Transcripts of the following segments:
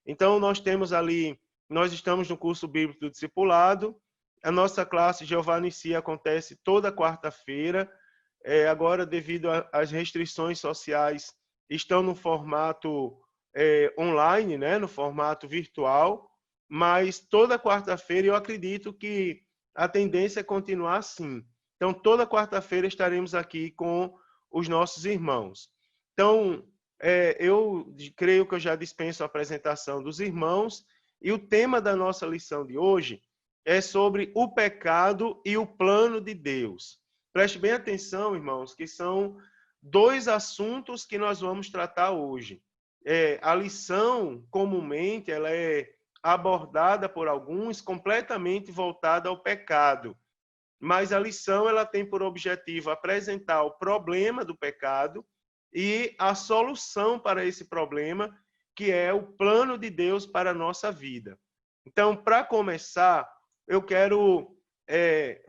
Então, nós estamos no curso bíblico do discipulado. A nossa classe Jeová Inicia acontece toda quarta-feira. Agora, devido às restrições sociais, estão no formato online, né, no formato virtual, mas toda quarta-feira eu acredito que a tendência é continuar assim. Então, toda quarta-feira estaremos aqui com os nossos irmãos. Então, eu creio que eu já dispenso a apresentação dos irmãos, e o tema da nossa lição de hoje é sobre o pecado e o plano de Deus. Preste bem atenção, irmãos, que são dois assuntos que nós vamos tratar hoje. A lição, comumente, ela é abordada por alguns completamente voltada ao pecado, mas a lição ela tem por objetivo apresentar o problema do pecado e a solução para esse problema, que é o plano de Deus para a nossa vida. Então, para começar, eu quero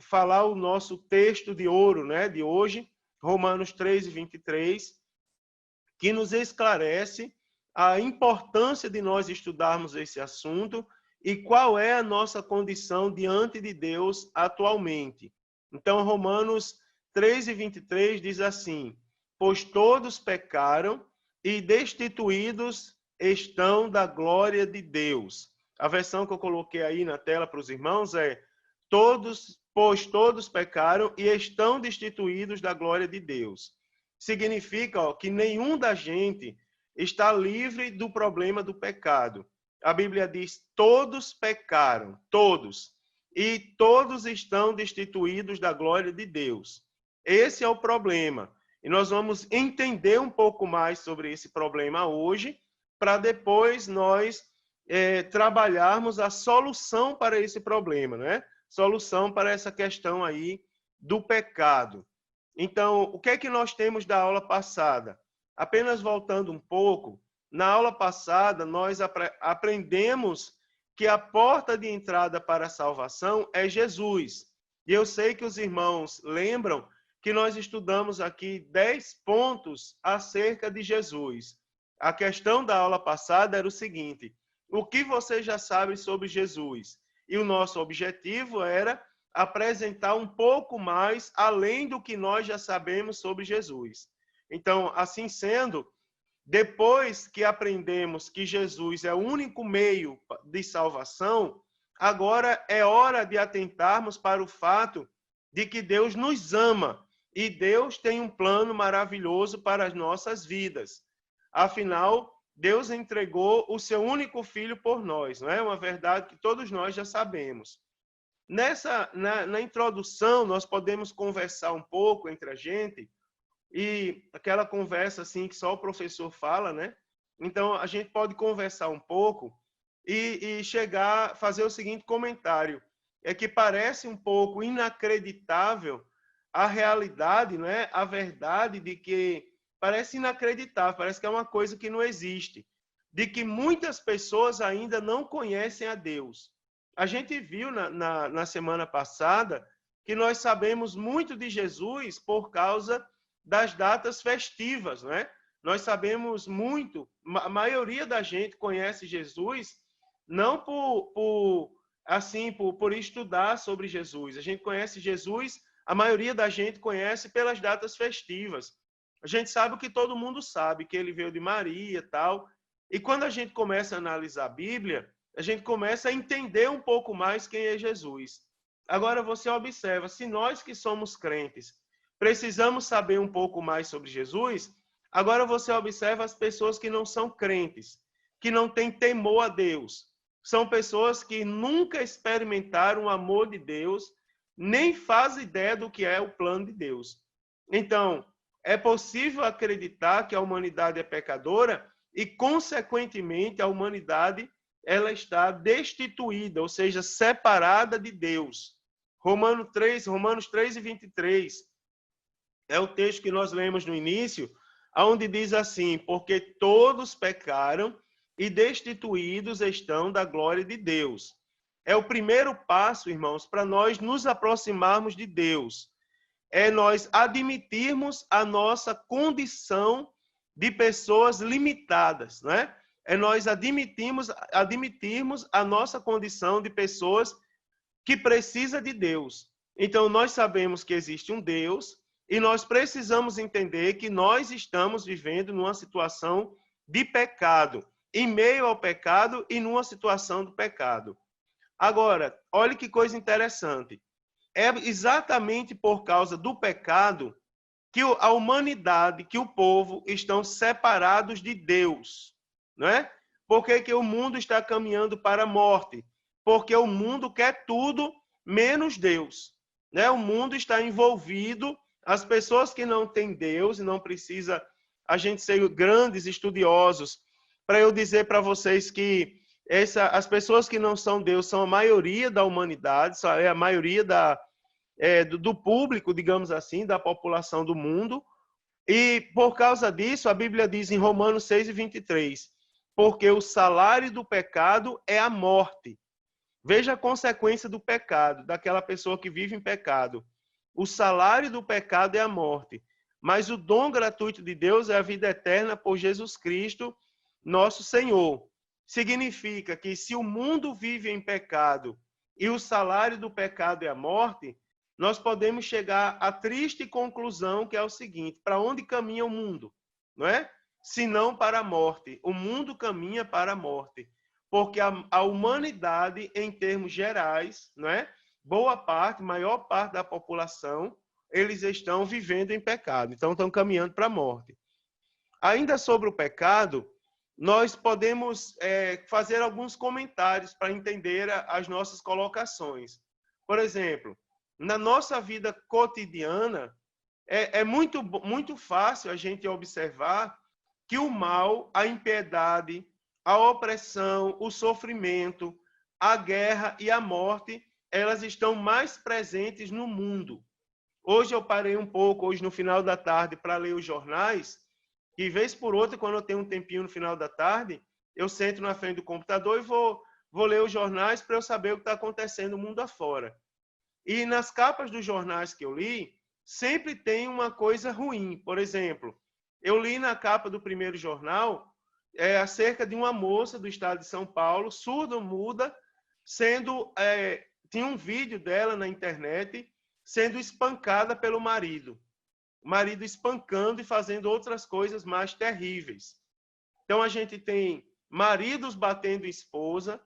falar o nosso texto de ouro, né, de hoje, Romanos 3:23, que nos esclarece a importância de nós estudarmos esse assunto e qual é a nossa condição diante de Deus atualmente. Então, Romanos 3:23 diz assim: pois todos pecaram e destituídos estão da glória de Deus. A versão que eu coloquei aí na tela para os irmãos é: pois todos pecaram e estão destituídos da glória de Deus. Significa que nenhum da gente está livre do problema do pecado. A Bíblia diz: todos pecaram, todos, e todos estão destituídos da glória de Deus. Esse é o problema. E nós vamos entender um pouco mais sobre esse problema hoje, para depois nós trabalharmos a solução para esse problema, né? Solução para essa questão aí do pecado. Então, o que é que nós temos da aula passada? Apenas voltando um pouco, na aula passada nós aprendemos que a porta de entrada para a salvação é Jesus. E eu sei que os irmãos lembram que nós estudamos aqui 10 pontos acerca de Jesus. A questão da aula passada era o seguinte: o que você já sabe sobre Jesus? E o nosso objetivo era apresentar um pouco mais além do que nós já sabemos sobre Jesus. Então, assim sendo, depois que aprendemos que Jesus é o único meio de salvação, agora é hora de atentarmos para o fato de que Deus nos ama e Deus tem um plano maravilhoso para as nossas vidas. Afinal, Deus entregou o seu único filho por nós, não é? Uma verdade que todos nós já sabemos. Na introdução, nós podemos conversar um pouco entre a gente, e aquela conversa assim que só o professor fala, né? Então, a gente pode conversar um pouco e chegar a fazer o seguinte comentário: é que parece um pouco inacreditável a realidade, né? A verdade de que parece inacreditável, parece que é uma coisa que não existe, de que muitas pessoas ainda não conhecem a Deus. A gente viu na semana passada que nós sabemos muito de Jesus por causa das datas festivas, né? Nós sabemos muito, a maioria da gente conhece Jesus não por estudar sobre Jesus. A gente conhece Jesus, a maioria da gente conhece pelas datas festivas. A gente sabe o que todo mundo sabe, que ele veio de Maria e tal. E quando a gente começa a analisar a Bíblia, a gente começa a entender um pouco mais quem é Jesus. Agora você observa, se nós que somos crentes precisamos saber um pouco mais sobre Jesus, agora você observa as pessoas que não são crentes, que não têm temor a Deus. São pessoas que nunca experimentaram o amor de Deus, nem fazem ideia do que é o plano de Deus. Então, é possível acreditar que a humanidade é pecadora e, consequentemente, a humanidade ela está destituída, ou seja, separada de Deus. Romanos 3:23 é o texto que nós lemos no início, onde diz assim: porque todos pecaram e destituídos estão da glória de Deus. É o primeiro passo, irmãos, para nós nos aproximarmos de Deus. É nós admitirmos a nossa condição de pessoas limitadas, né? é nós admitirmos a nossa condição de pessoas que precisa de Deus. Então, nós sabemos que existe um Deus e nós precisamos entender que nós estamos vivendo numa situação de pecado, em meio ao pecado e numa situação do pecado. Agora, olha que coisa interessante. É exatamente por causa do pecado que a humanidade, que o povo estão separados de Deus, não é? Por que o mundo está caminhando para a morte? Porque o mundo quer tudo menos Deus, né? O mundo está envolvido, as pessoas que não têm Deus, e não precisa a gente ser grandes estudiosos para eu dizer para vocês que as pessoas que não são Deus são a maioria da humanidade, é a maioria do público, digamos assim, da população do mundo. E por causa disso, a Bíblia diz em Romanos 6:23, porque o salário do pecado é a morte. Veja a consequência do pecado, daquela pessoa que vive em pecado. O salário do pecado é a morte, mas o dom gratuito de Deus é a vida eterna por Jesus Cristo, nosso Senhor. Significa que se o mundo vive em pecado e o salário do pecado é a morte, nós podemos chegar à triste conclusão que é o seguinte: para onde caminha o mundo? Não é? Se não para a morte. O mundo caminha para a morte. Porque a humanidade, em termos gerais, não é? Boa parte, maior parte da população, eles estão vivendo em pecado. Então, estão caminhando para a morte. Ainda sobre o pecado, nós podemos fazer alguns comentários para entender as nossas colocações. Por exemplo, na nossa vida cotidiana, é muito fácil a gente observar que o mal, a impiedade, a opressão, o sofrimento, a guerra e a morte, elas estão mais presentes no mundo. Hoje eu parei um pouco, hoje no final da tarde, para ler os jornais, e vez por outra, quando eu tenho um tempinho no final da tarde, eu sento na frente do computador e vou ler os jornais para eu saber o que está acontecendo no mundo afora. E nas capas dos jornais que eu li, sempre tem uma coisa ruim. Por exemplo, eu li na capa do primeiro jornal acerca de uma moça do estado de São Paulo, surda-muda, tinha um vídeo dela na internet sendo espancada pelo marido. O marido espancando e fazendo outras coisas mais terríveis. Então, a gente tem maridos batendo esposa,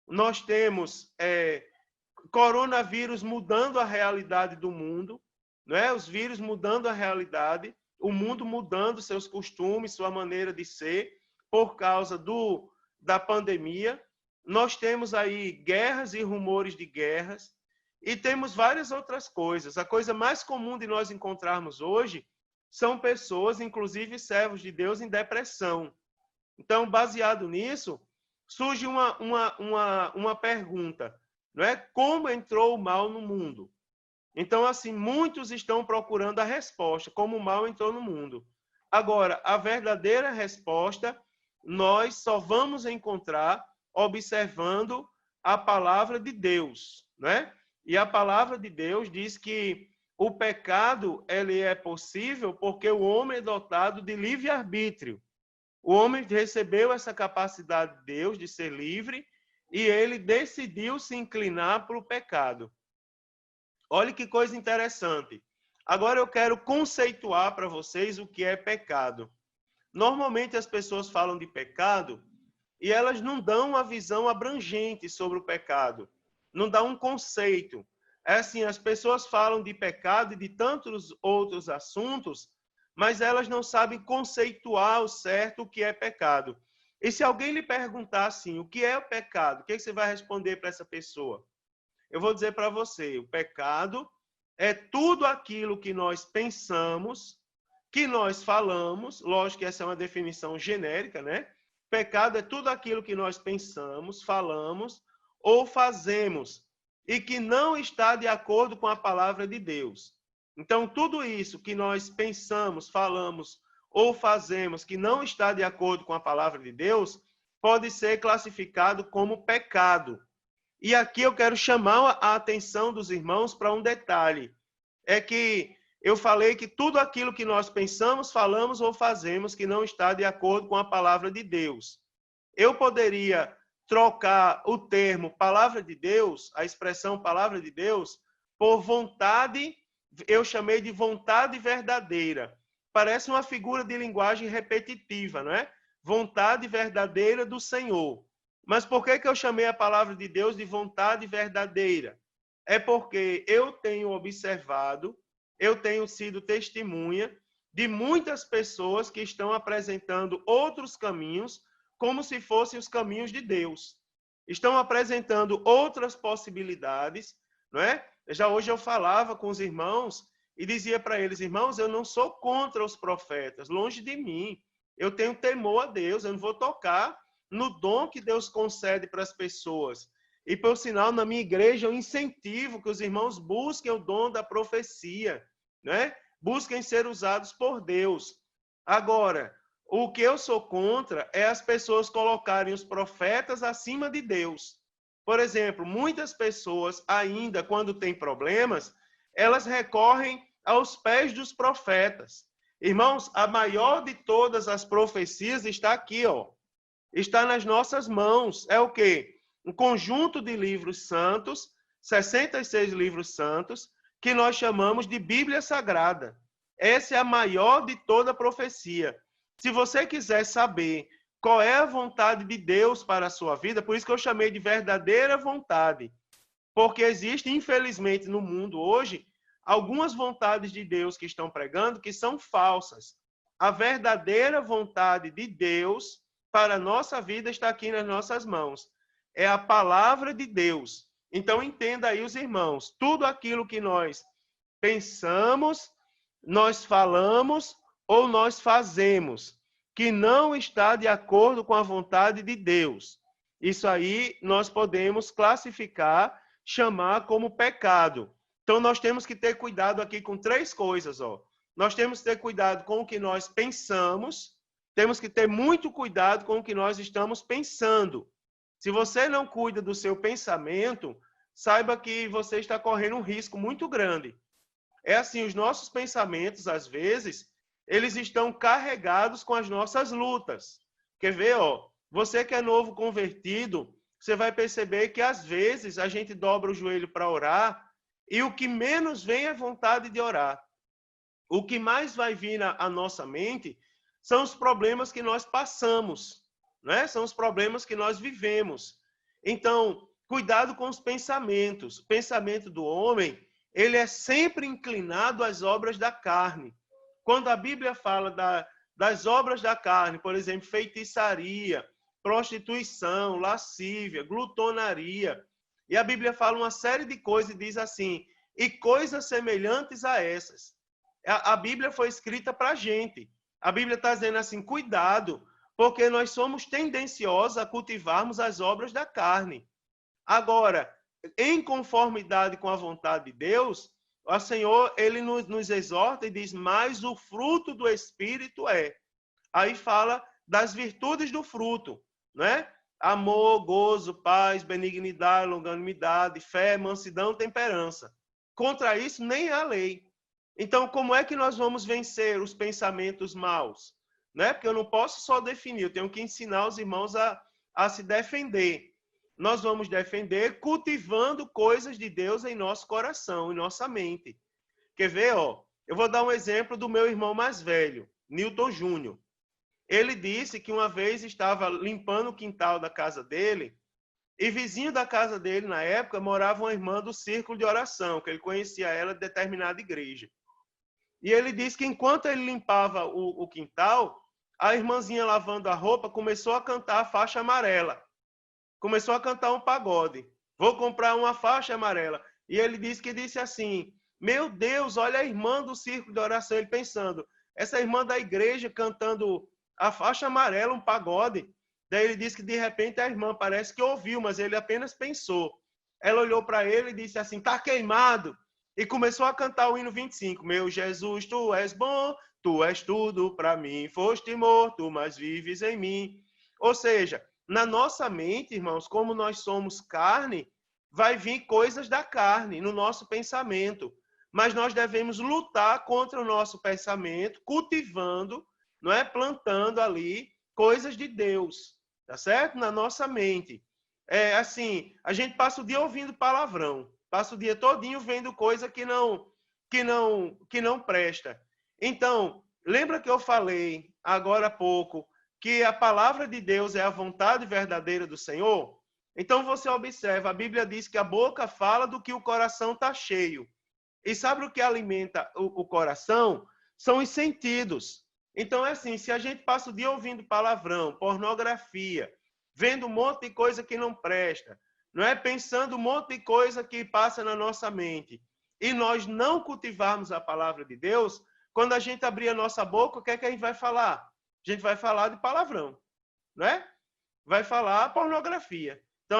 nós temos coronavírus mudando a realidade do mundo, não é? Os vírus mudando a realidade, o mundo mudando seus costumes, sua maneira de ser, por causa da pandemia. Nós temos aí guerras e rumores de guerras, e temos várias outras coisas. A coisa mais comum de nós encontrarmos hoje são pessoas, inclusive servos de Deus, em depressão. Então, baseado nisso, surge uma pergunta, não é? Como entrou o mal no mundo? Então, assim, muitos estão procurando a resposta, como o mal entrou no mundo. Agora, a verdadeira resposta, nós só vamos encontrar observando a palavra de Deus, né? E a palavra de Deus diz que o pecado ele é possível porque o homem é dotado de livre-arbítrio. O homem recebeu essa capacidade de Deus de ser livre e ele decidiu se inclinar para o pecado. Olha que coisa interessante. Agora eu quero conceituar para vocês o que é pecado. Normalmente as pessoas falam de pecado e elas não dão uma visão abrangente sobre o pecado. Não dão um conceito. É assim, as pessoas falam de pecado e de tantos outros assuntos, mas elas não sabem conceituar o certo o que é pecado. E se alguém lhe perguntar assim, o que é o pecado? O que você vai responder para essa pessoa? Eu vou dizer para você, o pecado é tudo aquilo que nós pensamos, que nós falamos, lógico que essa é uma definição genérica, né? Pecado é tudo aquilo que nós pensamos, falamos ou fazemos e que não está de acordo com a palavra de Deus. Então, tudo isso que nós pensamos, falamos ou fazemos que não está de acordo com a palavra de Deus, pode ser classificado como pecado. E aqui eu quero chamar a atenção dos irmãos para um detalhe. É que eu falei que tudo aquilo que nós pensamos, falamos ou fazemos que não está de acordo com a palavra de Deus. Eu poderia trocar o termo palavra de Deus, a expressão palavra de Deus, por vontade, eu chamei de vontade verdadeira. Parece uma figura de linguagem repetitiva, não é? Vontade verdadeira do Senhor. Mas por que eu chamei a palavra de Deus de vontade verdadeira? É porque eu tenho observado, eu tenho sido testemunha de muitas pessoas que estão apresentando outros caminhos como se fossem os caminhos de Deus. Estão apresentando outras possibilidades, não é? Já hoje eu falava com os irmãos e dizia para eles, irmãos, eu não sou contra os profetas, longe de mim. Eu tenho temor a Deus, eu não vou tocar no dom que Deus concede para as pessoas. E, por sinal, na minha igreja, eu incentivo que os irmãos busquem o dom da profecia, né? Busquem ser usados por Deus. Agora, o que eu sou contra é as pessoas colocarem os profetas acima de Deus. Por exemplo, muitas pessoas ainda, quando têm problemas, elas recorrem aos pés dos profetas. Irmãos, a maior de todas as profecias está aqui, ó. Está nas nossas mãos. É o quê? Um conjunto de livros santos, 66 livros santos, que nós chamamos de Bíblia Sagrada. Essa é a maior de toda a profecia. Se você quiser saber qual é a vontade de Deus para a sua vida, por isso que eu chamei de verdadeira vontade, porque existe, infelizmente, no mundo hoje, algumas vontades de Deus que estão pregando que são falsas. A verdadeira vontade de Deus para a nossa vida está aqui nas nossas mãos. É a palavra de Deus. Então, entenda aí, os irmãos, tudo aquilo que nós pensamos, nós falamos ou nós fazemos, que não está de acordo com a vontade de Deus. Isso aí nós podemos classificar, chamar como pecado. Então, nós temos que ter cuidado aqui com três coisas, ó. Nós temos que ter cuidado com o que nós pensamos, temos que ter muito cuidado com o que nós estamos pensando. Se você não cuida do seu pensamento, saiba que você está correndo um risco muito grande. É assim, os nossos pensamentos, às vezes, eles estão carregados com as nossas lutas. Quer ver, ó? Você que é novo convertido, você vai perceber que, às vezes, a gente dobra o joelho para orar e o que menos vem é vontade de orar. O que mais vai vir à nossa mente são os problemas que nós passamos, né? São os problemas que nós vivemos. Então, cuidado com os pensamentos. O pensamento do homem, ele é sempre inclinado às obras da carne. Quando a Bíblia fala das obras da carne, por exemplo, feitiçaria, prostituição, lascívia, glutonaria, e a Bíblia fala uma série de coisas e diz assim, e coisas semelhantes a essas. A Bíblia foi escrita para a gente. A Bíblia está dizendo assim, cuidado, porque nós somos tendenciosos a cultivarmos as obras da carne. Agora, em conformidade com a vontade de Deus, o Senhor, ele nos exorta e diz, mas o fruto do Espírito é. Aí fala das virtudes do fruto, né? Amor, gozo, paz, benignidade, longanimidade, fé, mansidão, temperança. Contra isso, nem há lei. Então, como é que nós vamos vencer os pensamentos maus? Né? Porque eu não posso só definir, eu tenho que ensinar os irmãos a se defender. Nós vamos defender cultivando coisas de Deus em nosso coração, em nossa mente. Quer ver? Ó, eu vou dar um exemplo do meu irmão mais velho, Newton Júnior. Ele disse que uma vez estava limpando o quintal da casa dele e vizinho da casa dele, na época, morava uma irmã do círculo de oração, que ele conhecia ela de determinada igreja. E ele disse que enquanto ele limpava o quintal, a irmãzinha lavando a roupa começou a cantar a faixa amarela. Começou a cantar um pagode. Vou comprar uma faixa amarela. E ele disse assim, meu Deus, olha a irmã do círculo de oração. Ele pensando, essa irmã da igreja cantando a faixa amarela, um pagode. Daí ele disse que de repente a irmã parece que ouviu, mas ele apenas pensou. Ela olhou para ele e disse assim, tá queimado. E começou a cantar o hino 25. Meu Jesus, tu és bom, tu és tudo para mim. Foste morto, mas vives em mim. Ou seja, na nossa mente, irmãos, como nós somos carne, vai vir coisas da carne no nosso pensamento. Mas nós devemos lutar contra o nosso pensamento, cultivando, não é? Plantando ali coisas de Deus. tá certo? Na nossa mente. É assim, a gente passa o dia ouvindo palavrão, passa o dia todinho vendo coisa que não presta. Então, lembra que eu falei agora há pouco que a palavra de Deus é a vontade verdadeira do Senhor? Então você observa, a Bíblia diz que a boca fala do que o coração está cheio. E sabe o que alimenta o coração? São os sentidos. Então é assim, se a gente passa o dia ouvindo palavrão, pornografia, vendo um monte de coisa que não presta, não é? Pensando um monte de coisa que passa na nossa mente, e nós não cultivarmos a palavra de Deus, quando a gente abrir a nossa boca, o que é que a gente vai falar? A gente vai falar de palavrão, não é? Vai falar pornografia. Então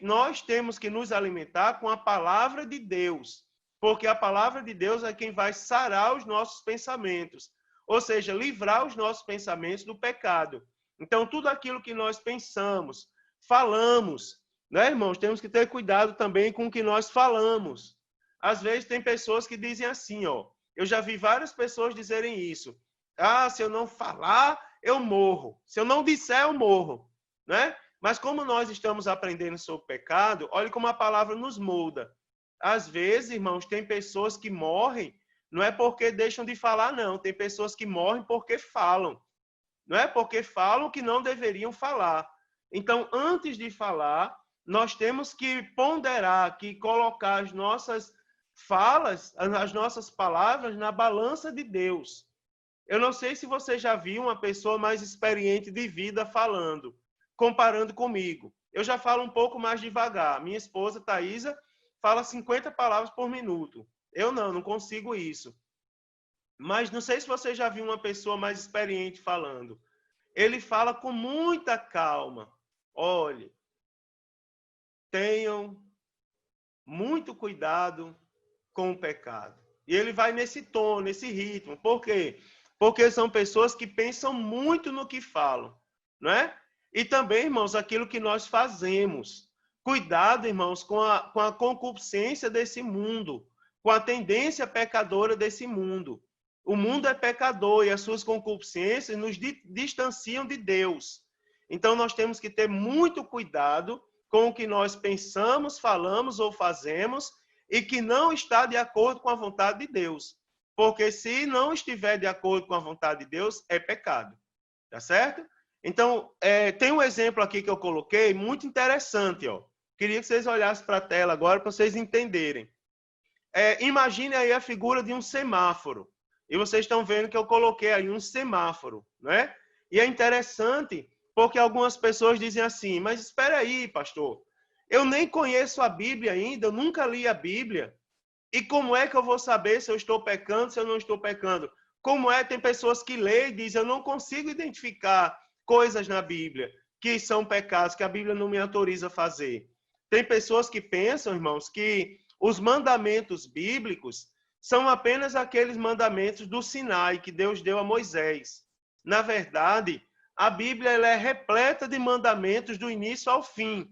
nós temos que nos alimentar com a palavra de Deus, porque a palavra de Deus é quem vai sarar os nossos pensamentos, ou seja, livrar os nossos pensamentos do pecado. Então, tudo aquilo que nós pensamos, falamos, né, irmãos? Temos que ter cuidado também com o que nós falamos. Às vezes tem pessoas que dizem assim, ó, eu já vi várias pessoas dizerem isso. Ah, se eu não falar, eu morro. Se eu não disser, eu morro, né? Mas como nós estamos aprendendo sobre o pecado, olha como a palavra nos molda. Às vezes, irmãos, tem pessoas que morrem, não é porque deixam de falar, não. Tem pessoas que morrem porque falam. Não é porque falam que não deveriam falar. Então, antes de falar, nós temos que ponderar, que colocar as nossas falas, as nossas palavras na balança de Deus. Eu não sei se você já viu uma pessoa mais experiente de vida falando, comparando comigo. Eu já falo um pouco mais devagar. Minha esposa, Thaisa, fala 50 palavras por minuto. Eu não consigo isso. Mas não sei se você já viu uma pessoa mais experiente falando. Ele fala com muita calma. Olhe, tenham muito cuidado com o pecado. E ele vai nesse tom, nesse ritmo. Por quê? Porque são pessoas que pensam muito no que falam, não é? E também, irmãos, aquilo que nós fazemos. Cuidado, irmãos, com a concupiscência desse mundo, com a tendência pecadora desse mundo. O mundo é pecador e as suas concupiscências nos distanciam de Deus. Então, nós temos que ter muito cuidado com o que nós pensamos, falamos ou fazemos e que não está de acordo com a vontade de Deus. Porque se não estiver de acordo com a vontade de Deus, é pecado. Tá certo? Então, tem um exemplo aqui que eu coloquei, muito interessante. Ó. Queria que vocês olhassem para a tela agora para vocês entenderem. Imagine aí a figura de um semáforo. E vocês estão vendo que eu coloquei aí um semáforo, né? E é interessante porque algumas pessoas dizem assim, mas espera aí, pastor, eu nem conheço a Bíblia ainda, eu nunca li a Bíblia. E como é que eu vou saber se eu estou pecando, se eu não estou pecando? Como é? Tem pessoas que leem e dizem, eu não consigo identificar coisas na Bíblia que são pecados, que a Bíblia não me autoriza a fazer. Tem pessoas que pensam, irmãos, que os mandamentos bíblicos são apenas aqueles mandamentos do Sinai que Deus deu a Moisés. Na verdade, a Bíblia ela é repleta de mandamentos do início ao fim.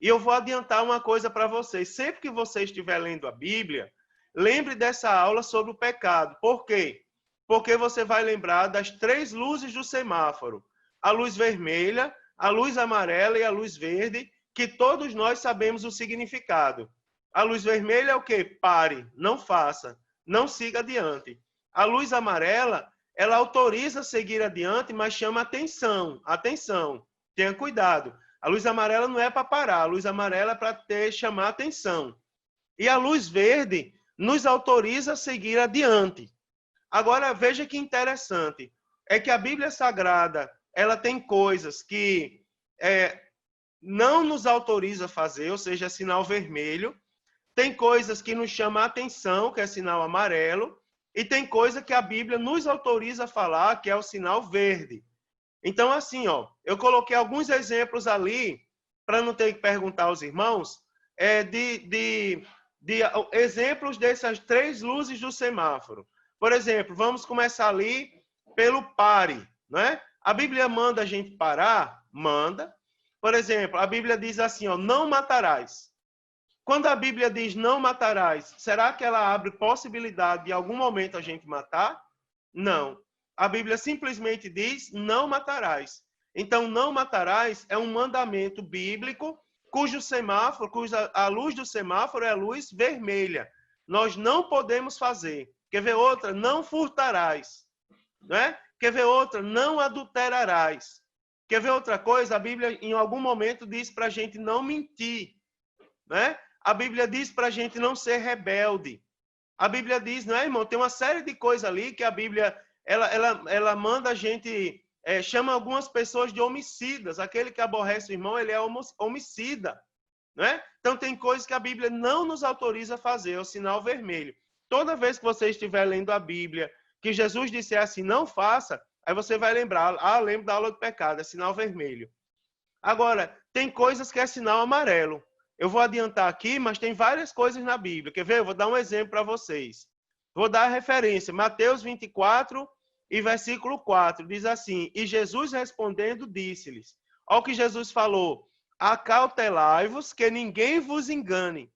E eu vou adiantar uma coisa para vocês. Sempre que você estiver lendo a Bíblia, lembre dessa aula sobre o pecado. Por quê? Porque você vai lembrar das 3 luzes do semáforo. A luz vermelha, a luz amarela e a luz verde, que todos nós sabemos o significado. A luz vermelha é o quê? Pare, não faça, não siga adiante. A luz amarela, ela autoriza seguir adiante, mas chama atenção. Atenção, tenha cuidado. A luz amarela não é para parar, a luz amarela é para chamar atenção. E a luz verde nos autoriza a seguir adiante. Agora, veja que interessante. É que a Bíblia Sagrada, ela tem coisas que não nos autoriza a fazer, ou seja, é sinal vermelho. Tem coisas que nos chamam a atenção, que é sinal amarelo. E tem coisa que a Bíblia nos autoriza a falar, que é o sinal verde. Então, assim, ó, eu coloquei alguns exemplos ali, para não ter que perguntar aos irmãos, de exemplos dessas 3 luzes do semáforo. Por exemplo, vamos começar ali pelo pare, né? A Bíblia manda a gente parar? Manda. Por exemplo, a Bíblia diz assim, ó, não matarás. Quando a Bíblia diz não matarás, será que ela abre possibilidade de algum momento a gente matar? Não. A Bíblia simplesmente diz não matarás. Então, não matarás é um mandamento bíblico cujo semáforo, a luz do semáforo é a luz vermelha. Nós não podemos fazer. Quer ver outra? Não furtarás. Né? Quer ver outra? Não adulterarás. Quer ver outra coisa? A Bíblia, em algum momento, diz para a gente não mentir. Né? A Bíblia diz para a gente não ser rebelde. A Bíblia diz, não é, irmão? Tem uma série de coisas ali que a Bíblia ela manda a gente, chama algumas pessoas de homicidas. Aquele que aborrece o irmão, ele é homicida. Né? Então, tem coisas que a Bíblia não nos autoriza a fazer, é o sinal vermelho. Toda vez que você estiver lendo a Bíblia, que Jesus disser assim, não faça, aí você vai lembrar, lembro da aula do pecado, é sinal vermelho. Agora, tem coisas que é sinal amarelo. Eu vou adiantar aqui, mas tem várias coisas na Bíblia. Quer ver? Eu vou dar um exemplo para vocês. Vou dar a referência. Mateus 24 e versículo 4. Diz assim, e Jesus respondendo disse-lhes, olha o que Jesus falou, acautelai-vos que ninguém vos engane.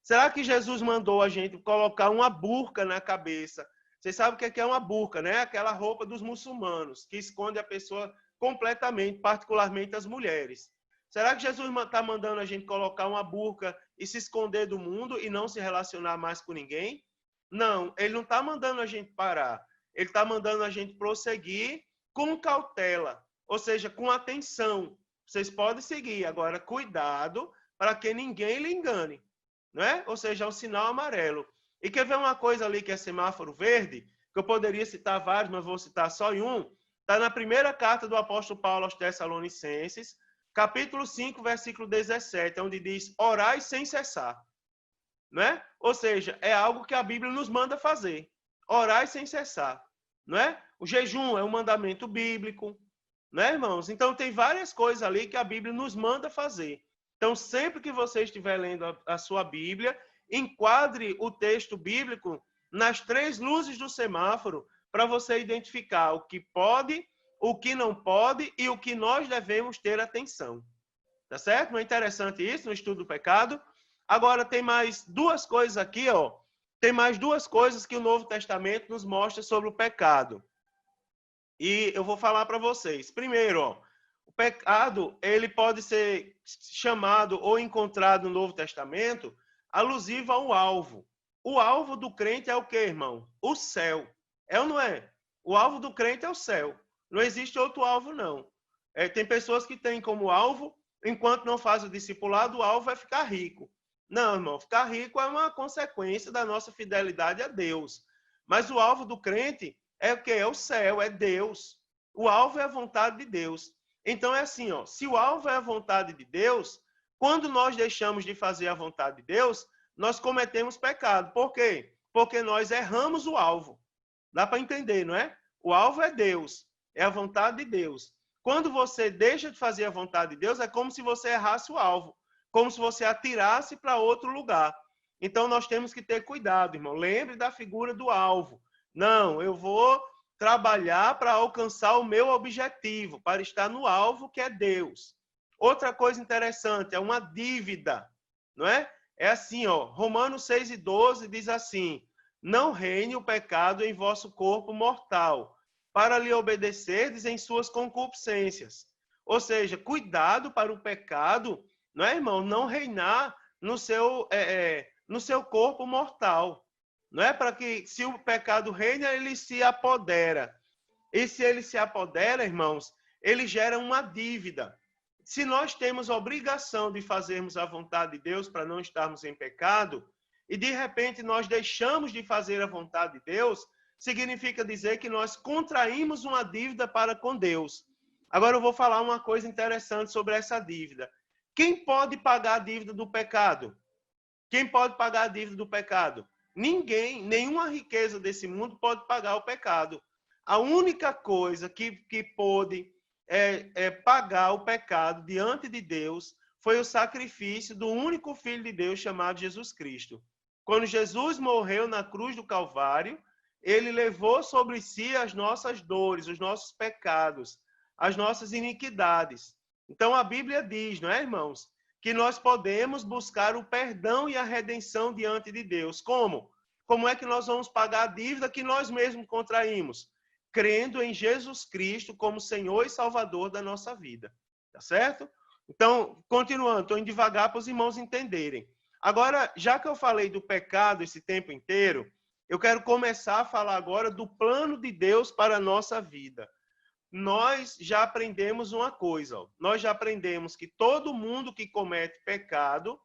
Será que Jesus mandou a gente colocar uma burca na cabeça? Vocês sabem o que é uma burca, né? Aquela roupa dos muçulmanos, que esconde a pessoa completamente, particularmente as mulheres. Será que Jesus está mandando a gente colocar uma burca e se esconder do mundo e não se relacionar mais com ninguém? Não, ele não está mandando a gente parar. Ele está mandando a gente prosseguir com cautela, ou seja, com atenção. Vocês podem seguir, agora cuidado para que ninguém lhe engane. Não é? Ou seja, é um sinal amarelo. E quer ver uma coisa ali que é semáforo verde? Que eu poderia citar vários, mas vou citar só em um. Está na primeira carta do apóstolo Paulo aos Tessalonicenses, capítulo 5, versículo 17, onde diz, orai sem cessar. Não é? Ou seja, é algo que a Bíblia nos manda fazer. Orai sem cessar. Não é? O jejum é um mandamento bíblico. Não é, irmãos? Então, tem várias coisas ali que a Bíblia nos manda fazer. Então, sempre que você estiver lendo a sua Bíblia, enquadre o texto bíblico nas 3 luzes do semáforo para você identificar o que pode, o que não pode e o que nós devemos ter atenção. Tá certo? Não é interessante isso no estudo do pecado? Agora, tem mais 2 coisas aqui, ó. Tem mais 2 coisas que o Novo Testamento nos mostra sobre o pecado. E eu vou falar para vocês. Primeiro, ó, o pecado, ele pode ser chamado ou encontrado no Novo Testamento alusivo ao alvo. O alvo do crente é o quê, irmão? O céu. É ou não é? O alvo do crente é o céu. Não existe outro alvo, não. Tem pessoas que têm como alvo, enquanto não faz o discipulado, o alvo é ficar rico. Não, irmão, ficar rico é uma consequência da nossa fidelidade a Deus. Mas o alvo do crente é o quê? É o céu, é Deus. O alvo é a vontade de Deus. Então é assim, ó, se o alvo é a vontade de Deus, quando nós deixamos de fazer a vontade de Deus, nós cometemos pecado. Por quê? Porque nós erramos o alvo. Dá para entender, não é? O alvo é Deus, é a vontade de Deus. Quando você deixa de fazer a vontade de Deus, é como se você errasse o alvo, como se você atirasse para outro lugar. Então nós temos que ter cuidado, irmão. Lembre da figura do alvo. Não, eu vou trabalhar para alcançar o meu objetivo, para estar no alvo que é Deus. Outra coisa interessante, é uma dívida, não é? É assim, ó, Romanos 6:12 diz assim, não reine o pecado em vosso corpo mortal, para lhe obedecerdes em suas concupiscências. Ou seja, cuidado para o pecado, não é, irmão? Não reinar no seu corpo mortal. Não é para que, se o pecado reina, ele se apodera. E se ele se apodera, irmãos, ele gera uma dívida. Se nós temos a obrigação de fazermos a vontade de Deus para não estarmos em pecado, e de repente nós deixamos de fazer a vontade de Deus, significa dizer que nós contraímos uma dívida para com Deus. Agora eu vou falar uma coisa interessante sobre essa dívida. Quem pode pagar a dívida do pecado? Quem pode pagar a dívida do pecado? Ninguém, nenhuma riqueza desse mundo pode pagar o pecado. A única coisa que pôde pagar o pecado diante de Deus foi o sacrifício do único Filho de Deus chamado Jesus Cristo. Quando Jesus morreu na cruz do Calvário, ele levou sobre si as nossas dores, os nossos pecados, as nossas iniquidades. Então a Bíblia diz, não é, irmãos? Que nós podemos buscar o perdão e a redenção diante de Deus. Como? Como é que nós vamos pagar a dívida que nós mesmos contraímos? crendo em Jesus Cristo como Senhor e Salvador da nossa vida. Tá certo? Então, continuando, estou indo devagar para os irmãos entenderem. Agora, já que eu falei do pecado esse tempo inteiro, eu quero começar a falar agora do plano de Deus para a nossa vida. Nós já aprendemos uma coisa, ó. Nós já aprendemos que todo mundo que comete pecado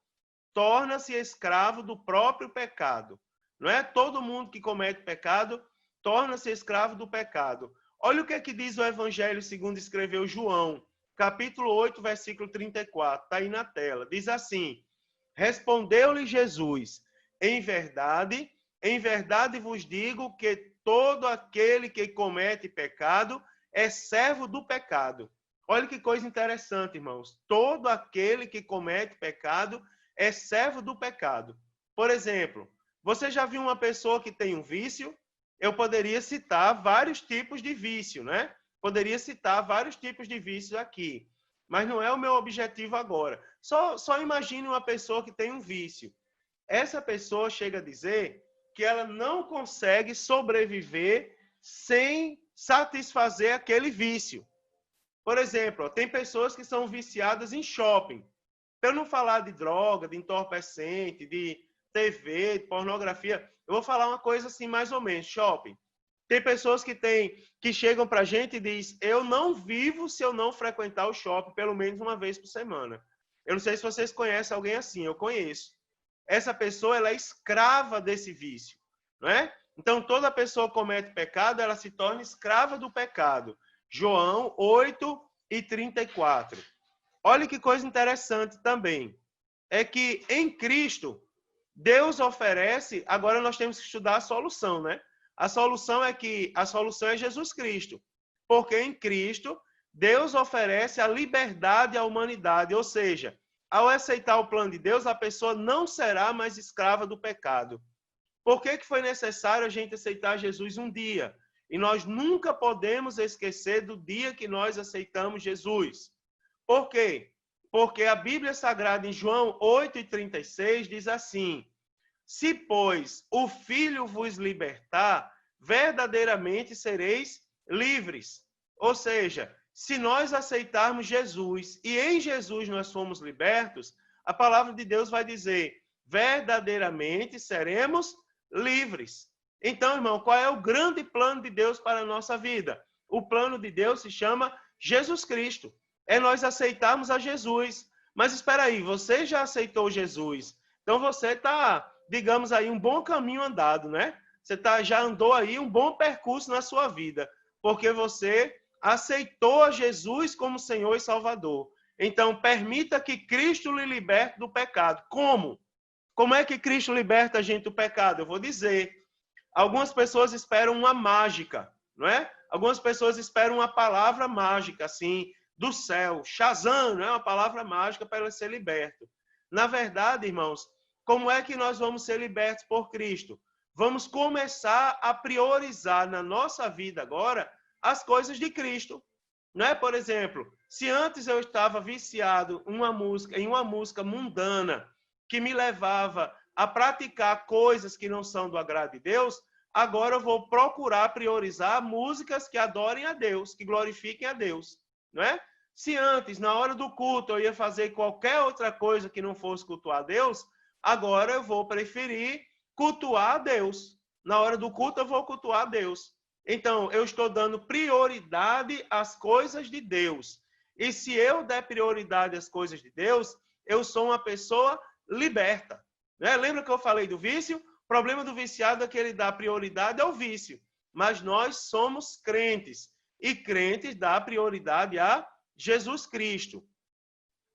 torna-se escravo do próprio pecado. Não é? Todo mundo que comete pecado torna-se escravo do pecado. Olha o que é que diz o Evangelho segundo escreveu João, capítulo 8, versículo 34. Está aí na tela. Diz assim: respondeu-lhe Jesus, em verdade vos digo que todo aquele que comete pecado é servo do pecado. Olha que coisa interessante, irmãos. Todo aquele que comete pecado é servo do pecado. Por exemplo, você já viu uma pessoa que tem um vício? Eu poderia citar vários tipos de vício, né? Poderia citar vários tipos de vícios aqui, mas não é o meu objetivo agora. Só imagine uma pessoa que tem um vício. Essa pessoa chega a dizer que ela não consegue sobreviver sem satisfazer aquele vício. Por exemplo, tem pessoas que são viciadas em shopping. Para eu não falar de droga, de entorpecente, de TV, de pornografia, eu vou falar uma coisa assim, mais ou menos, shopping. Tem pessoas que chegam para a gente e dizem: eu não vivo se eu não frequentar o shopping pelo menos uma vez por semana. Eu não sei se vocês conhecem alguém assim, eu conheço. Essa pessoa ela é escrava desse vício, não é? Então, toda pessoa que comete pecado, ela se torna escrava do pecado. João 8 e 34. Olha que coisa interessante também. É que em Cristo, Deus oferece, agora nós temos que estudar a solução, né? A solução é Jesus Cristo. Porque em Cristo, Deus oferece a liberdade à humanidade, ou seja, ao aceitar o plano de Deus, a pessoa não será mais escrava do pecado. Por que foi necessário a gente aceitar Jesus um dia? E nós nunca podemos esquecer do dia que nós aceitamos Jesus. Por quê? Porque a Bíblia Sagrada em João 8:36 diz assim: se, pois, o Filho vos libertar, verdadeiramente sereis livres. Ou seja, se nós aceitarmos Jesus e em Jesus nós fomos libertos, a palavra de Deus vai dizer: verdadeiramente seremos livres. Então, irmão, qual é o grande plano de Deus para a nossa vida? O plano de Deus se chama Jesus Cristo. É nós aceitarmos a Jesus. Mas espera aí, você já aceitou Jesus? Então você está, digamos aí, um bom caminho andado, né? Você já andou aí um bom percurso na sua vida, porque você aceitou a Jesus como Senhor e Salvador. Então, permita que Cristo lhe liberte do pecado. Como? Como é que Cristo liberta a gente do pecado? Eu vou dizer. Algumas pessoas esperam uma mágica, não é? Algumas pessoas esperam uma palavra mágica, assim, do céu. Shazam, não é uma palavra mágica para ela ser liberto. Na verdade, irmãos, como é que nós vamos ser libertos por Cristo? Vamos começar a priorizar na nossa vida agora as coisas de Cristo. Não é? Por exemplo, se antes eu estava viciado em uma música mundana que me levava a praticar coisas que não são do agrado de Deus, agora eu vou procurar priorizar músicas que adorem a Deus, que glorifiquem a Deus, não é? Se antes, na hora do culto, eu ia fazer qualquer outra coisa que não fosse cultuar a Deus, agora eu vou preferir cultuar a Deus. Na hora do culto, eu vou cultuar a Deus. Então, eu estou dando prioridade às coisas de Deus. E se eu der prioridade às coisas de Deus, eu sou uma pessoa liberta. Né? Lembra que eu falei do vício? O problema do viciado é que ele dá prioridade ao vício. Mas nós somos crentes. E crentes dá prioridade a Jesus Cristo.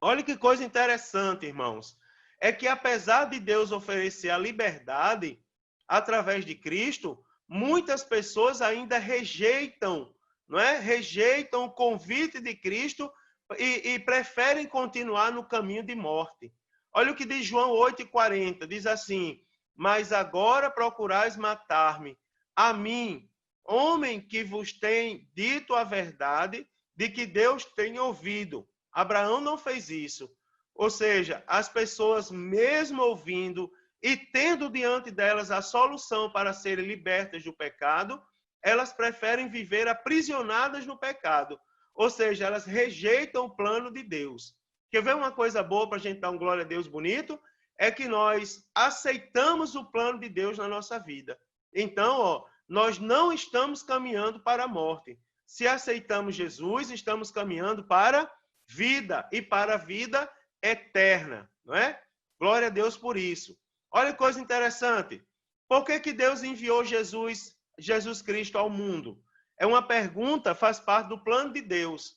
Olha que coisa interessante, irmãos. É que apesar de Deus oferecer a liberdade através de Cristo, muitas pessoas ainda rejeitam, não é? Rejeitam o convite de Cristo e preferem continuar no caminho de morte. Olha o que diz João 8:40, diz assim: mas agora procurais matar-me, a mim, homem que vos tem dito a verdade de que Deus tem ouvido. Abraão não fez isso. Ou seja, as pessoas mesmo ouvindo e tendo diante delas a solução para serem libertas do pecado, elas preferem viver aprisionadas no pecado. Ou seja, elas rejeitam o plano de Deus. Quer ver uma coisa boa para a gente dar um glória a Deus bonito? É que nós aceitamos o plano de Deus na nossa vida. Então, nós não estamos caminhando para a morte. Se aceitamos Jesus, estamos caminhando para a vida e para a vida eterna, não é? Glória a Deus por isso. Olha que coisa interessante. Por que Deus enviou Jesus Cristo ao mundo? É uma pergunta, faz parte do plano de Deus.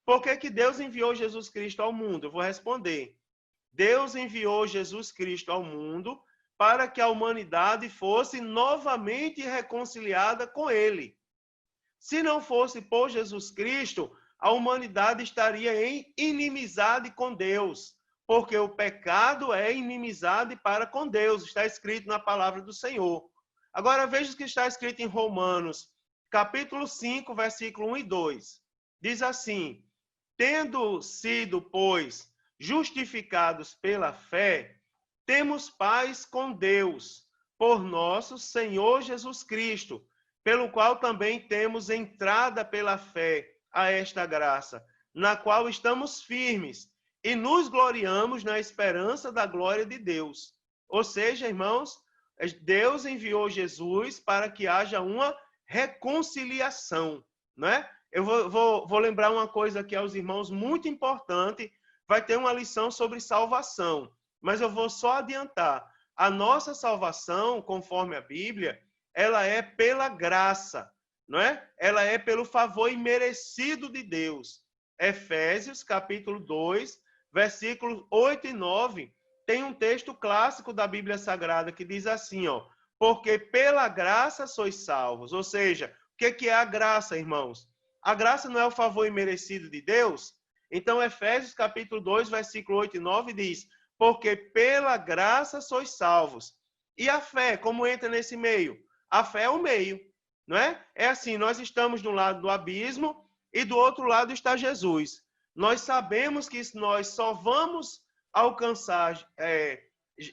Por que Deus enviou Jesus Cristo ao mundo? Eu vou responder. Deus enviou Jesus Cristo ao mundo para que a humanidade fosse novamente reconciliada com Ele. Se não fosse por Jesus Cristo, a humanidade estaria em inimizade com Deus, porque o pecado é inimizade para com Deus, está escrito na palavra do Senhor. Agora veja o que está escrito em Romanos, capítulo 5, versículo 1 e 2. Diz assim: tendo sido, pois, justificados pela fé, temos paz com Deus, por nosso Senhor Jesus Cristo, pelo qual também temos entrada pela fé a esta graça, na qual estamos firmes e nos gloriamos na esperança da glória de Deus. Ou seja, irmãos, Deus enviou Jesus para que haja uma reconciliação, né? Eu vou lembrar uma coisa aqui aos irmãos muito importante. Vai ter uma lição sobre salvação, mas eu vou só adiantar. A nossa salvação, conforme a Bíblia, ela é pela graça, não é? Ela é pelo favor imerecido de Deus. Efésios, capítulo 2, versículos 8 e 9, tem um texto clássico da Bíblia Sagrada que diz assim, porque pela graça sois salvos. Ou seja, o que é a graça, irmãos? A graça não é o favor imerecido de Deus? Então, Efésios capítulo 2, versículo 8 e 9 diz, porque pela graça sois salvos. E a fé, como entra nesse meio? A fé é o meio, não é? É assim, nós estamos de um lado do abismo e do outro lado está Jesus. Nós sabemos que nós só vamos alcançar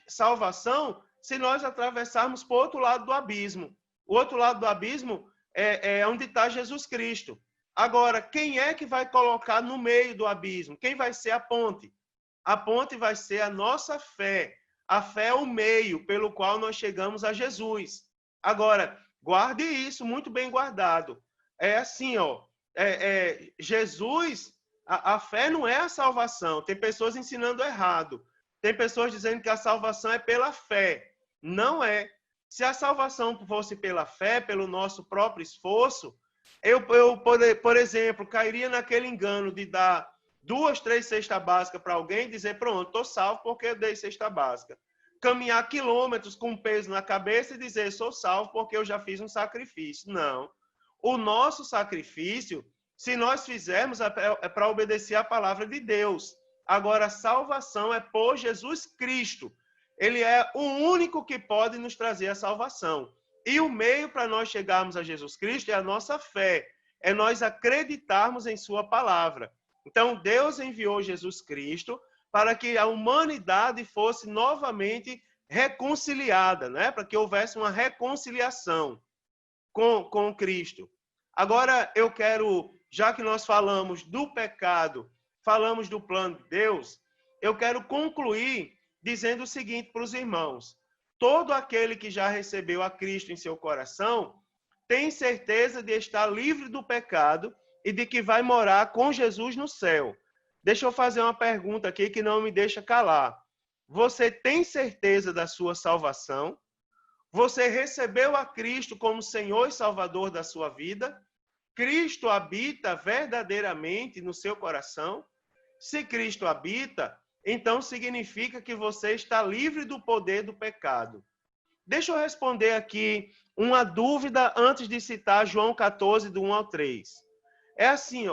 salvação se nós atravessarmos para o outro lado do abismo. O outro lado do abismo é onde está Jesus Cristo. Agora, quem é que vai colocar no meio do abismo? Quem vai ser a ponte? A ponte vai ser a nossa fé. A fé é o meio pelo qual nós chegamos a Jesus. Agora, guarde isso muito bem guardado. É assim, Jesus, a fé não é a salvação. Tem pessoas ensinando errado. Tem pessoas dizendo que a salvação é pela fé. Não é. Se a salvação fosse pela fé, pelo nosso próprio esforço, eu, por exemplo, cairia naquele engano de dar 2, 3 cestas básicas para alguém e dizer, pronto, estou salvo porque eu dei cesta básica. Caminhar quilômetros com peso na cabeça e dizer, sou salvo porque eu já fiz um sacrifício. Não. O nosso sacrifício, se nós fizermos, é para obedecer a palavra de Deus. Agora, a salvação é por Jesus Cristo. Ele é o único que pode nos trazer a salvação. E o meio para nós chegarmos a Jesus Cristo é a nossa fé. É nós acreditarmos em sua palavra. Então, Deus enviou Jesus Cristo para que a humanidade fosse novamente reconciliada, né? Para que houvesse uma reconciliação com Cristo. Agora, eu quero, já que nós falamos do pecado, falamos do plano de Deus, eu quero concluir dizendo o seguinte para os irmãos. Todo aquele que já recebeu a Cristo em seu coração tem certeza de estar livre do pecado e de que vai morar com Jesus no céu. Deixa eu fazer uma pergunta aqui que não me deixa calar. Você tem certeza da sua salvação? Você recebeu a Cristo como Senhor e Salvador da sua vida? Cristo habita verdadeiramente no seu coração? Se Cristo habita, então significa que você está livre do poder do pecado. Deixa eu responder aqui uma dúvida antes de citar João 14, do 1 ao 3. É assim,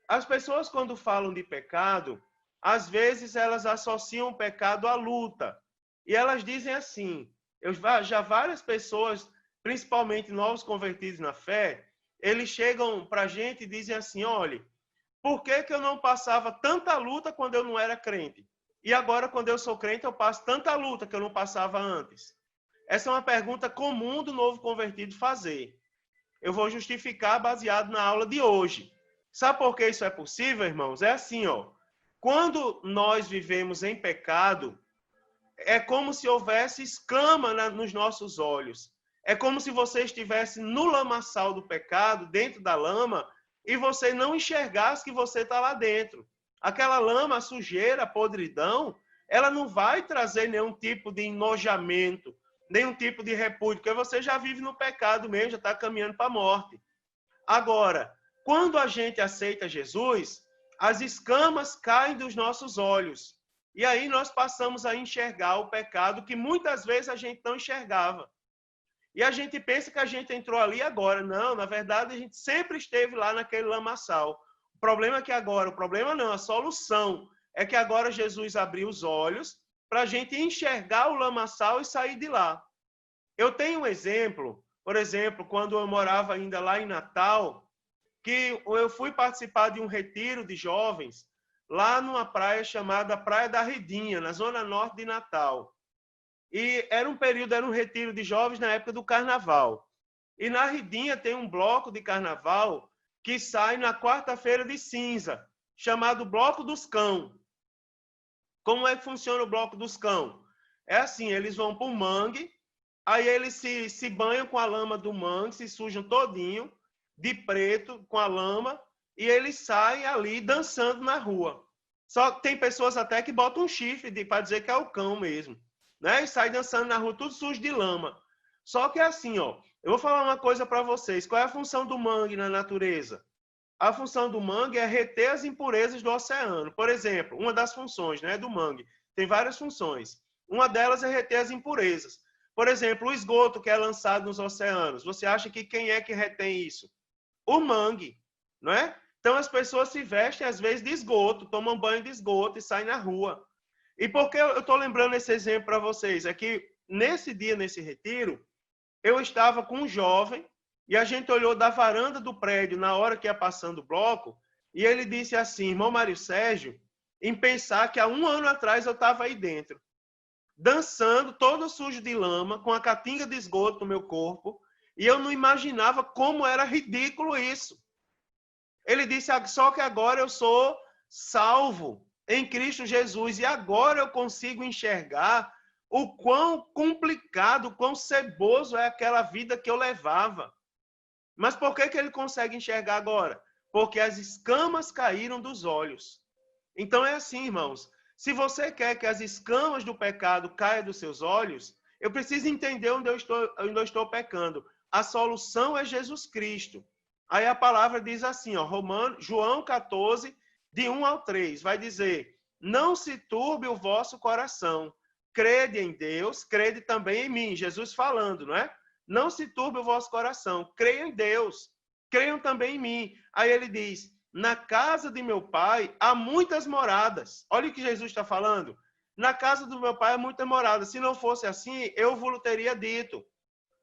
as pessoas quando falam de pecado, às vezes elas associam o pecado à luta. E elas dizem assim, já várias pessoas, principalmente novos convertidos na fé, eles chegam para a gente e dizem assim, olha, por que eu não passava tanta luta quando eu não era crente? E agora, quando eu sou crente, eu passo tanta luta que eu não passava antes. Essa é uma pergunta comum do novo convertido fazer. eu vou justificar baseado na aula de hoje. Sabe por que isso é possível, irmãos? É assim, ó. Quando nós vivemos em pecado, é como se houvesse escama nos nossos olhos. É como se você estivesse no lamaçal do pecado, dentro da lama, e você não enxergasse que você está lá dentro. Aquela lama, a sujeira, a podridão, ela não vai trazer nenhum tipo de enojamento, nenhum tipo de repúdio, porque você já vive no pecado mesmo, já está caminhando para a morte. Agora, quando a gente aceita Jesus, as escamas caem dos nossos olhos. E aí nós passamos a enxergar o pecado que muitas vezes a gente não enxergava. E a gente pensa que a gente entrou ali agora. Não, na verdade a gente sempre esteve lá naquele lamaçal. O problema é que agora, o problema não, a solução é que agora Jesus abriu os olhos para a gente enxergar o lamaçal e sair de lá. Eu tenho um exemplo, por exemplo, quando eu morava ainda lá em Natal, que eu fui participar de um retiro de jovens lá numa praia chamada Praia da Redinha, na zona norte de Natal. E era um retiro de jovens na época do carnaval. E na Redinha tem um bloco de carnaval que sai na quarta-feira de cinza, chamado Bloco dos Cão. Como é que funciona o Bloco dos Cão? É assim, eles vão para o mangue, aí eles se banham com a lama do mangue, se sujam todinho, de preto, com a lama, e eles saem ali dançando na rua. Só que tem pessoas até que botam um chifre para dizer que é o cão mesmo, né? E sai dançando na rua, tudo sujo de lama. Só que é assim, ó, eu vou falar uma coisa para vocês. Qual é a função do mangue na natureza? A função do mangue é reter as impurezas do oceano. Por exemplo, uma das funções, né, do mangue, tem várias funções. Uma delas é reter as impurezas. Por exemplo, o esgoto que é lançado nos oceanos. Você acha que quem é que retém isso? O mangue, não é? Então as pessoas se vestem às vezes de esgoto, tomam banho de esgoto e saem na rua. E por que eu estou lembrando esse exemplo para vocês? É que nesse dia, nesse retiro, eu estava com um jovem e a gente olhou da varanda do prédio na hora que ia passando o bloco e ele disse assim, irmão Mário Sérgio, em pensar que há um ano atrás eu estava aí dentro, dançando todo sujo de lama, com a catinga de esgoto no meu corpo, e eu não imaginava como era ridículo isso. Ele disse, só que agora eu sou salvo em Cristo Jesus, e agora eu consigo enxergar o quão complicado, o quão ceboso é aquela vida que eu levava. Mas por que ele consegue enxergar agora? Porque as escamas caíram dos olhos. Então é assim, irmãos. Se você quer que as escamas do pecado caiam dos seus olhos, eu preciso entender onde eu estou pecando. A solução é Jesus Cristo. Aí a palavra diz assim, ó, João 14, de 1 ao 3, vai dizer, não se turbe o vosso coração, crede em Deus, crede também em mim. Jesus falando, não é? Não se turbe o vosso coração, creiam em Deus, creiam também em mim. Aí ele diz, na casa de meu pai há muitas moradas. Olha o que Jesus está falando. Na casa do meu pai há muitas moradas. Se não fosse assim, eu vos teria dito,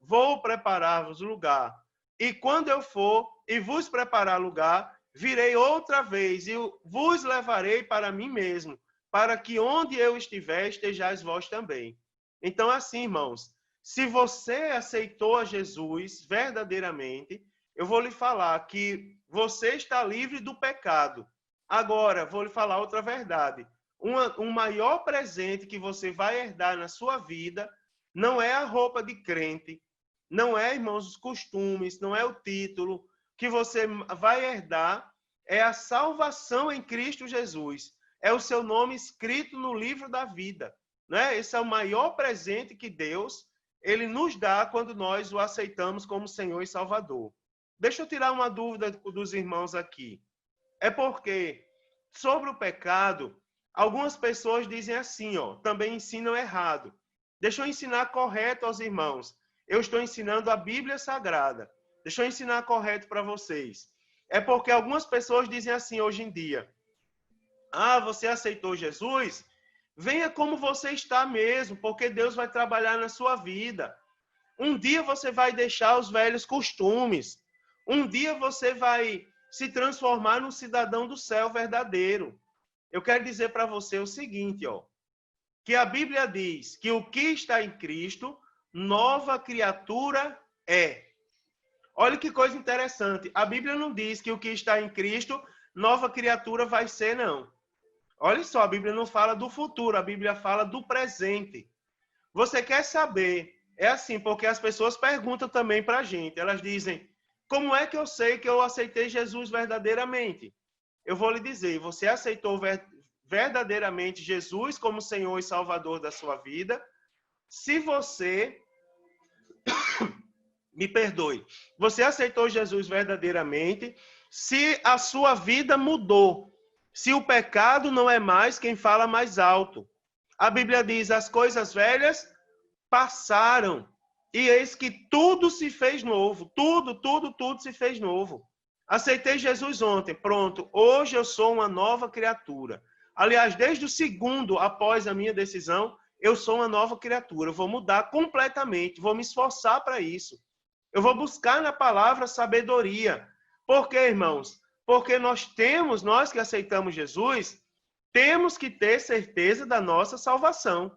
vou preparar-vos lugar. E quando eu for e vos preparar lugar, virei outra vez e vos levarei para mim mesmo, para que onde eu estiver, estejais vós também. Então, assim, irmãos, se você aceitou a Jesus verdadeiramente, eu vou lhe falar que você está livre do pecado. Agora, vou lhe falar outra verdade. Um maior presente que você vai herdar na sua vida não é a roupa de crente, não é, irmãos, os costumes, não é o título. Que você vai herdar é a salvação em Cristo Jesus. É o seu nome escrito no livro da vida. Né? Esse é o maior presente que Deus ele nos dá quando nós o aceitamos como Senhor e Salvador. Deixa eu tirar uma dúvida dos irmãos aqui. É porque, sobre o pecado, algumas pessoas dizem assim, ó, também ensinam errado. Deixa eu ensinar correto aos irmãos. Eu estou ensinando a Bíblia Sagrada. Deixa eu ensinar correto para vocês. É porque algumas pessoas dizem assim hoje em dia. Ah, você aceitou Jesus? Venha como você está mesmo, porque Deus vai trabalhar na sua vida. Um dia você vai deixar os velhos costumes. Um dia você vai se transformar num cidadão do céu verdadeiro. Eu quero dizer para você o seguinte, ó, que a Bíblia diz que o que está em Cristo, nova criatura é. Olha que coisa interessante. A Bíblia não diz que o que está em Cristo, nova criatura vai ser, não. Olha só, a Bíblia não fala do futuro, a Bíblia fala do presente. Você quer saber? É assim, porque as pessoas perguntam também para a gente. Elas dizem, como é que eu sei que eu aceitei Jesus verdadeiramente? Eu vou lhe dizer, você aceitou verdadeiramente Jesus como Senhor e Salvador da sua vida, se você, me perdoe, você aceitou Jesus verdadeiramente, se a sua vida mudou, se o pecado não é mais quem fala mais alto. A Bíblia diz, as coisas velhas passaram, e eis que tudo se fez novo, tudo se fez novo. Aceitei Jesus ontem, pronto, hoje eu sou uma nova criatura. Aliás, desde o segundo após a minha decisão, eu sou uma nova criatura, eu vou mudar completamente, vou me esforçar para isso. Eu vou buscar na palavra sabedoria. Por quê, irmãos? Porque nós que aceitamos Jesus, temos que ter certeza da nossa salvação,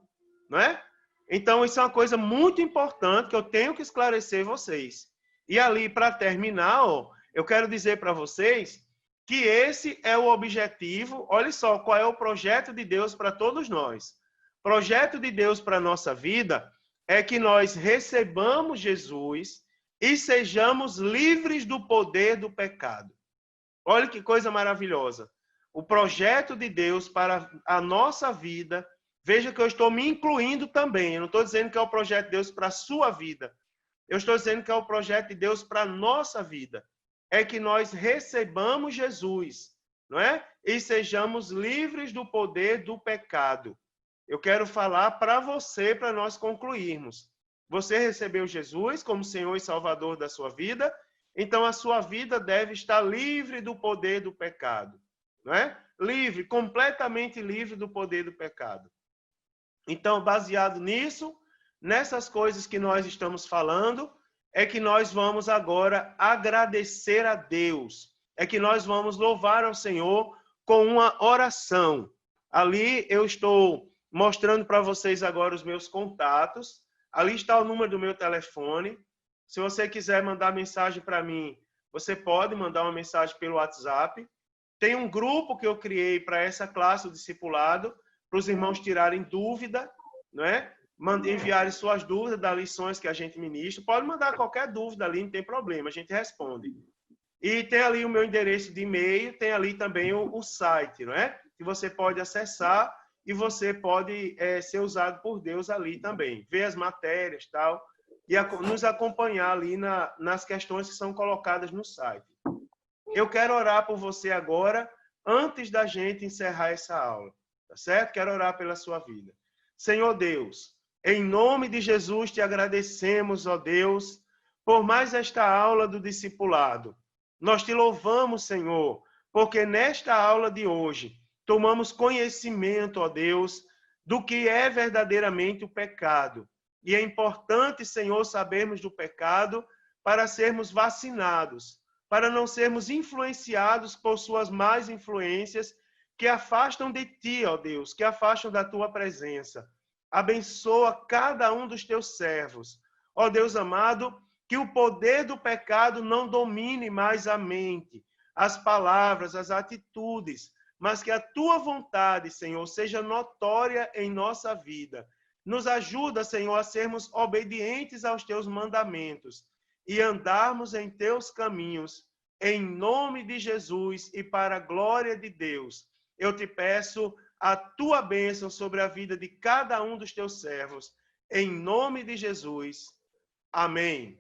não é? Então, isso é uma coisa muito importante que eu tenho que esclarecer vocês. E ali, para terminar, ó, eu quero dizer para vocês que esse é o objetivo. Olha só, qual é o projeto de Deus para todos nós. O projeto de Deus para a nossa vida é que nós recebamos Jesus e sejamos livres do poder do pecado. Olha que coisa maravilhosa. O projeto de Deus para a nossa vida, veja que eu estou me incluindo também. Eu não estou dizendo que é o projeto de Deus para a sua vida. Eu estou dizendo que é o projeto de Deus para a nossa vida. É que nós recebamos Jesus, não é? E sejamos livres do poder do pecado. Eu quero falar para você, para nós concluirmos. Você recebeu Jesus como Senhor e Salvador da sua vida, então a sua vida deve estar livre do poder do pecado, não é? Livre, completamente livre do poder do pecado. Então, baseado nisso, nessas coisas que nós estamos falando, é que nós vamos agora agradecer a Deus, é que nós vamos louvar ao Senhor com uma oração. Ali eu estou mostrando para vocês agora os meus contatos. Ali está o número do meu telefone. Se você quiser mandar mensagem para mim, você pode mandar uma mensagem pelo WhatsApp. Tem um grupo que eu criei para essa classe, o discipulado, para os irmãos tirarem dúvida, não é? Enviarem suas dúvidas das lições que a gente ministra. Pode mandar qualquer dúvida ali, não tem problema, a gente responde. E tem ali o meu endereço de e-mail, tem ali também o site, não é? Que você pode acessar e você pode ser usado por Deus ali também. Ver as matérias e tal, e nos acompanhar ali nas questões que são colocadas no site. Eu quero orar por você agora, antes da gente encerrar essa aula, tá certo? Quero orar pela sua vida. Senhor Deus, em nome de Jesus te agradecemos, ó Deus, por mais esta aula do discipulado. Nós te louvamos, Senhor, porque nesta aula de hoje tomamos conhecimento, ó Deus, do que é verdadeiramente o pecado. E é importante, Senhor, sabermos do pecado para sermos vacinados, para não sermos influenciados por suas más influências que afastam de ti, ó Deus, que afastam da tua presença. Abençoa cada um dos teus servos. Ó Deus amado, que o poder do pecado não domine mais a mente, as palavras, as atitudes, mas que a tua vontade, Senhor, seja notória em nossa vida. Nos ajuda, Senhor, a sermos obedientes aos teus mandamentos e andarmos em teus caminhos, em nome de Jesus e para a glória de Deus. Eu te peço a tua bênção sobre a vida de cada um dos teus servos, em nome de Jesus. Amém.